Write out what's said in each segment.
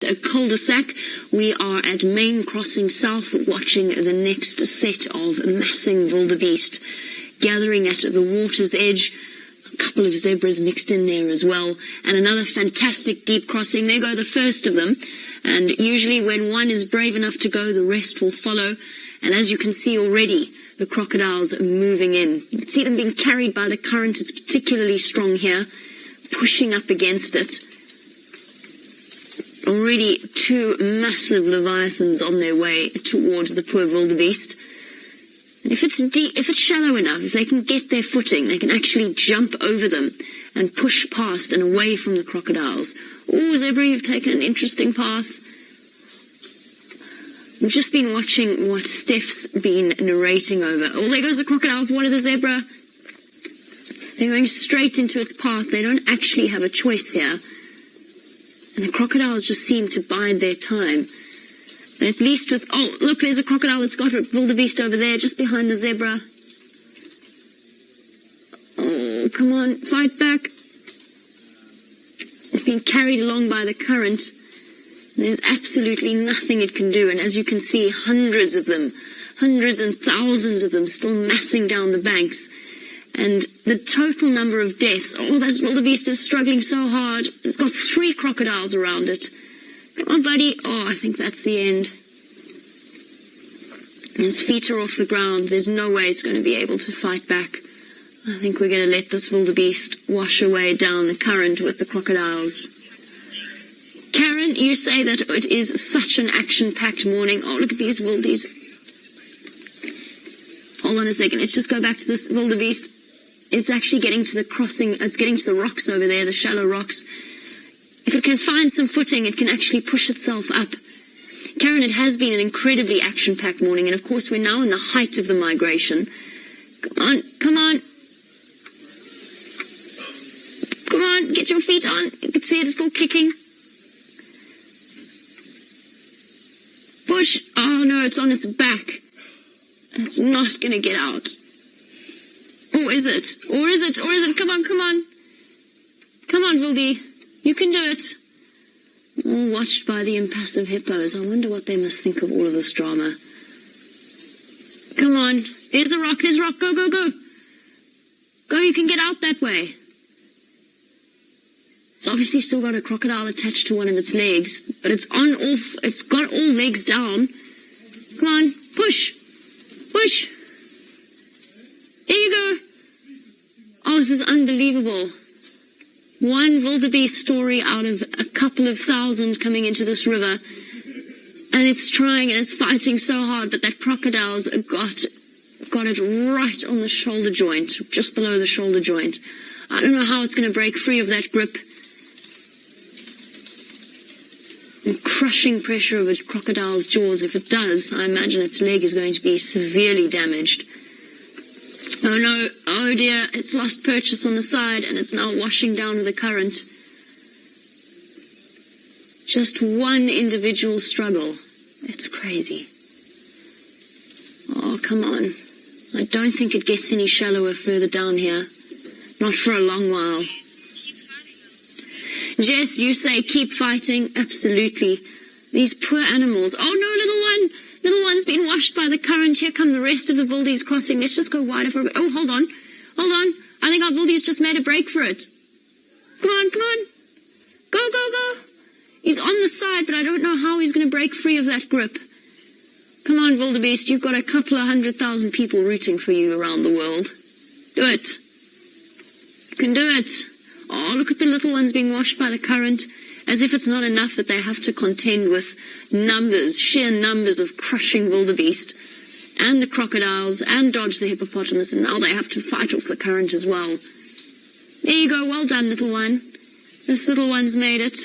A cul-de-sac. We are at Main Crossing South, watching the next set of massing wildebeest gathering at the water's edge. A couple of zebras mixed in there as well, and another fantastic deep crossing. There go the first of them, and usually when one is brave enough to go, the rest will follow. And as you can see already, the crocodiles are moving in. You can see them being carried by the current. It's particularly strong here, pushing up against it. Already two massive leviathans on their way towards the poor wildebeest. And if it's deep, if it's shallow enough, if they can get their footing, they can actually jump over them and push past and away from the crocodiles. Oh, zebra, you've taken an interesting path. We've just been watching what Steph's been narrating over. Oh, there goes a crocodile for one of the zebra. They're going straight into its path. They don't actually have a choice here. And the crocodiles just seem to bide their time. And at least with... Oh, look, there's a crocodile that's got a wildebeest over there, just behind the zebra. Oh, come on, fight back. It's being carried along by the current. And there's absolutely nothing it can do. And as you can see, hundreds of them, hundreds and thousands of them still massing down the banks. And the total number of deaths, oh, this wildebeest is struggling so hard. It's got 3 crocodiles around it. Come on, buddy. Oh, I think that's the end. His feet are off the ground. There's no way it's going to be able to fight back. I think we're going to let this wildebeest wash away down the current with the crocodiles. Karen, you say that it is such an action-packed morning. Oh, look at these wildebeest. Hold on a second. Let's just go back to this wildebeest. It's actually getting to the crossing. It's getting to the rocks over there, the shallow rocks. If it can find some footing, it can actually push itself up. Karen, it has been an incredibly action-packed morning, and of course we're now in the height of the migration. Come on, come on. Come on, get your feet on. You can see it's still kicking. Push. Oh no, it's on its back. It's not going to get out. Or is it? Or is it? Or is it? Come on, come on. Come on, Wildy. You can do it. All watched by the impassive hippos. I wonder what they must think of all of this drama. Come on. There's a rock. There's a rock. Go, go, go. Go, you can get out that way. It's obviously still got a crocodile attached to one of its legs, but it's got all legs down. Come on, push. Push. There you go. Oh, this is unbelievable. One wildebeest story out of a couple of thousand coming into this river. And it's trying and it's fighting so hard, but that crocodile's got it right on the shoulder joint, just below the shoulder joint. I don't know how it's going to break free of that grip. The crushing pressure of a crocodile's jaws. If it does, I imagine its leg is going to be severely damaged. Oh no, oh dear, it's lost purchase on the side and it's now washing down with the current. Just one individual struggle. It's crazy. Oh, come on. I don't think it gets any shallower further down here. Not for a long while. Jess, you say keep fighting. Absolutely. These poor animals. Oh no, little one. Little one's been washed by the current. Here come the rest of the wildies crossing. Let's just go wider for a bit. Oh, hold on. Hold on. I think our wildies just made a break for it. Come on, come on. Go, go, go. He's on the side, but I don't know how he's going to break free of that grip. Come on, wildebeest. You've got a couple of 100,000 people rooting for you around the world. Do it. You can do it. Oh, look at the little ones being washed by the current. As if it's not enough that they have to contend with numbers, sheer numbers of crushing wildebeest and the crocodiles and dodge the hippopotamus, and now they have to fight off the current as well. There you go. Well done, little one. This little one's made it.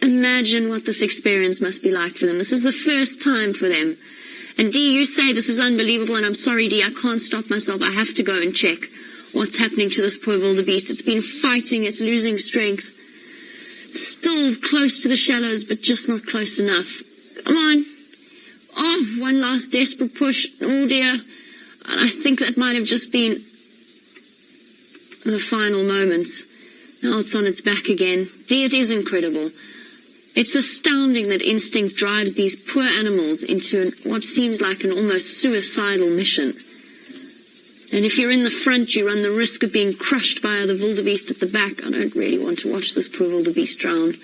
Imagine what this experience must be like for them. This is the first time for them. And Dee, you say this is unbelievable, and I'm sorry, Dee, I can't stop myself. I have to go and check what's happening to this poor wildebeest. It's been fighting, it's losing strength. Still close to the shallows, but just not close enough. Come on. Oh, one last desperate push. Oh dear. And I think that might have just been the final moments. Now it's on its back again. It is incredible. It's astounding that instinct drives these poor animals into what seems like an almost suicidal mission. And if you're in the front, you run the risk of being crushed by the wildebeest at the back. I don't really want to watch this poor wildebeest drown.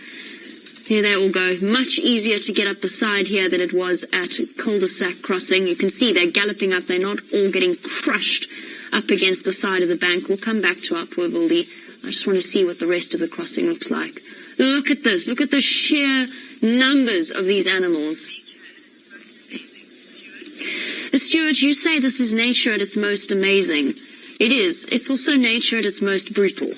Here they all go. Much easier to get up the side here than it was at cul-de-sac crossing. You can see they're galloping up. They're not all getting crushed up against the side of the bank. We'll come back to our poor wildy. I just want to see what the rest of the crossing looks like. Look at this. Look at the sheer numbers of these animals. Stuart, you say this is nature at its most amazing. It is. It's also nature at its most brutal.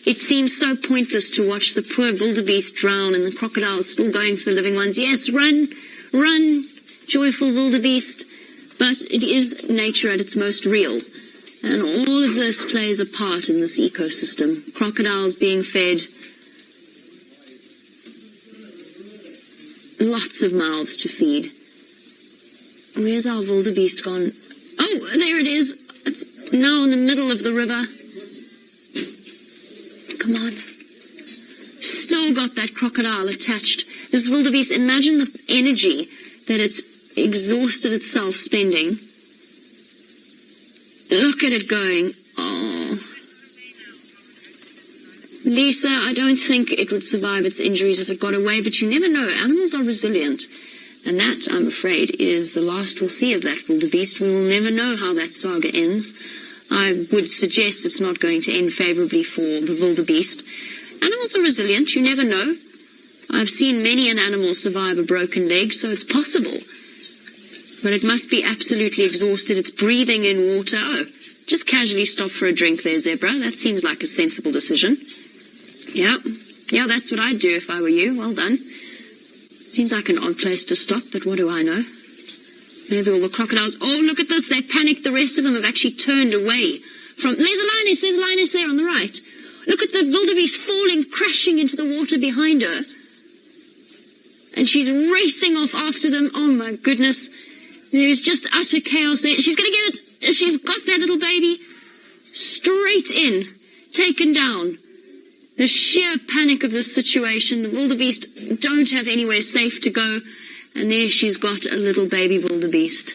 It seems so pointless to watch the poor wildebeest drown and the crocodiles still going for the living ones. Yes, run, run, joyful wildebeest. But it is nature at its most real. And all of this plays a part in this ecosystem. Crocodiles being fed. Lots of mouths to feed. Where's our wildebeest gone? Oh, there it is. It's now in the middle of the river. Come on. Still got that crocodile attached. This wildebeest, imagine the energy that it's exhausted itself spending. Look at it going. Oh. Lisa, I don't think it would survive its injuries if it got away, but you never know. Animals are resilient. And that, I'm afraid, is the last we'll see of that wildebeest. We will never know how that saga ends. I would suggest it's not going to end favourably for the wildebeest. Animals are resilient, you never know. I've seen many an animal survive a broken leg, so it's possible. But it must be absolutely exhausted. It's breathing in water. Oh, just casually stop for a drink there, zebra. That seems like a sensible decision. Yeah, that's what I'd do if I were you. Well done. Seems like an odd place to stop, but what do I know? Maybe all the crocodiles... Oh, look at this. They panicked. The rest of them have actually turned away from... There's a lioness there on the right. Look at the wildebeest falling, crashing into the water behind her. And she's racing off after them. Oh, my goodness. There's just utter chaos there. She's going to get it. She's got that little baby straight in, taken down. The sheer panic of this situation. The wildebeest don't have anywhere safe to go. And there she's got a little baby wildebeest.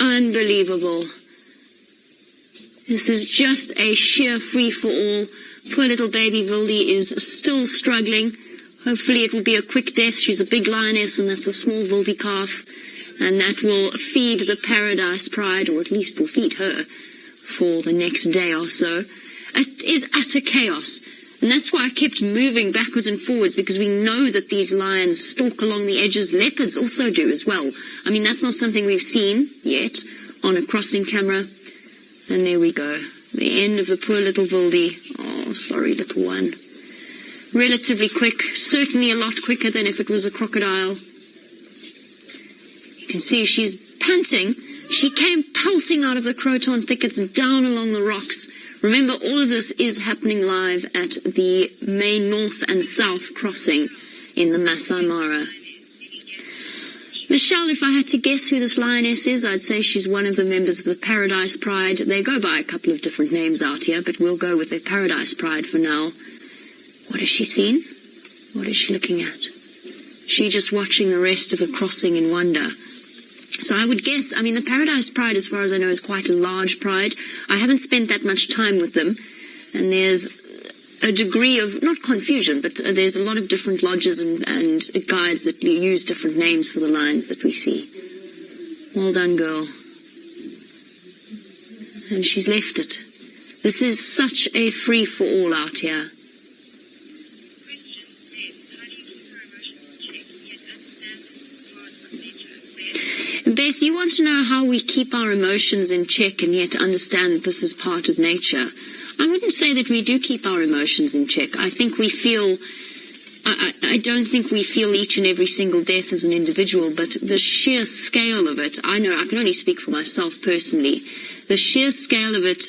Unbelievable. This is just a sheer free-for-all. Poor little baby wildy is still struggling. Hopefully it will be a quick death. She's a big lioness and that's a small wildy calf. And that will feed the Paradise Pride, or at least will feed her for the next day or so. It is utter chaos. And that's why I kept moving backwards and forwards, because we know that these lions stalk along the edges. Leopards also do as well. I mean, that's not something we've seen yet on a crossing camera. And there we go. The end of the poor little wildy. Oh, sorry, little one. Relatively quick. Certainly a lot quicker than if it was a crocodile. You can see she's panting. She came pelting out of the croton thickets and down along the rocks. Remember, all of this is happening live at the main north and south crossing in the Masai Mara. Michelle, if I had to guess who this lioness is, I'd say she's one of the members of the Paradise Pride. They go by a couple of different names out here, but we'll go with the Paradise Pride for now. What has she seen? What is she looking at? She's just watching the rest of the crossing in wonder. So I would guess, I mean, the Paradise Pride, as far as I know, is quite a large pride. I haven't spent that much time with them. And there's a degree of, not confusion, but there's a lot of different lodges and guides that use different names for the lions that we see. Well done, girl. And she's left it. This is such a free-for-all out here. Beth, you want to know how we keep our emotions in check and yet understand that this is part of nature. I wouldn't say that we do keep our emotions in check. I think we feel, I don't think we feel each and every single death as an individual, but the sheer scale of it, I know, I can only speak for myself personally, the sheer scale of it,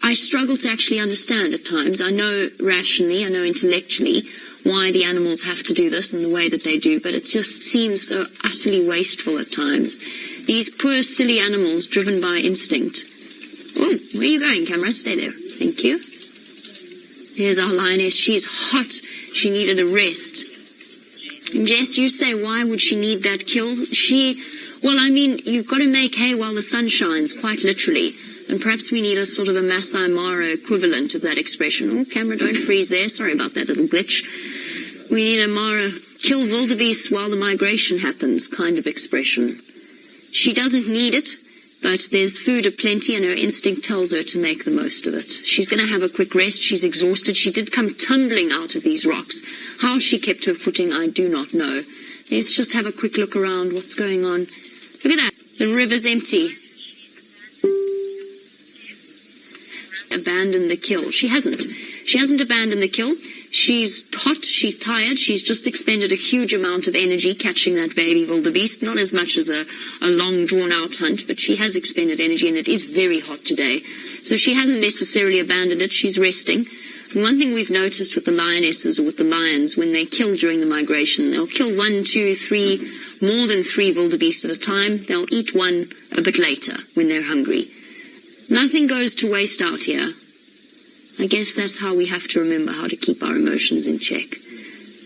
I struggle to actually understand at times. I know rationally, I know intellectually, why the animals have to do this in the way that they do, but it just seems so utterly wasteful at times. These poor, silly animals driven by instinct. Oh, where are you going, camera? Stay there. Thank you. Here's our lioness. She's hot. She needed a rest. And Jess, you say, why would she need that kill? Well, I mean, you've got to make hay while the sun shines, quite literally. And perhaps we need a sort of a Masai Mara equivalent of that expression. Oh, camera, don't freeze there. Sorry about that little glitch. We need a Mara kill wildebeest while the migration happens kind of expression. She doesn't need it, but there's food aplenty and her instinct tells her to make the most of it. She's going to have a quick rest. She's exhausted. She did come tumbling out of these rocks. How she kept her footing, I do not know. Let's just have a quick look around. What's going on? Look at that. The river's empty. Abandoned the kill. She hasn't. She hasn't abandoned the kill. She's hot, she's tired, she's just expended a huge amount of energy catching that baby wildebeest, not as much as a long drawn-out hunt, but she has expended energy, and it is very hot today. So she hasn't necessarily abandoned it, she's resting. And one thing we've noticed with the lionesses or with the lions, when they kill during the migration, they'll kill 1, 2, 3, more than 3 wildebeest at a time. They'll eat one a bit later when they're hungry. Nothing goes to waste out here. I guess that's how we have to remember how to keep our emotions in check.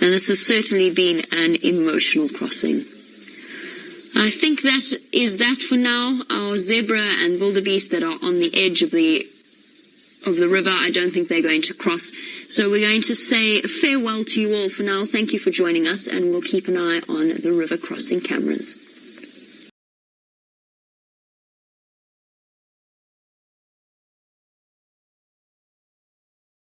And this has certainly been an emotional crossing. I think that is that for now. Our zebra and wildebeest that are on the edge of the river, I don't think they're going to cross. So we're going to say farewell to you all for now. Thank you for joining us, and we'll keep an eye on the river crossing cameras.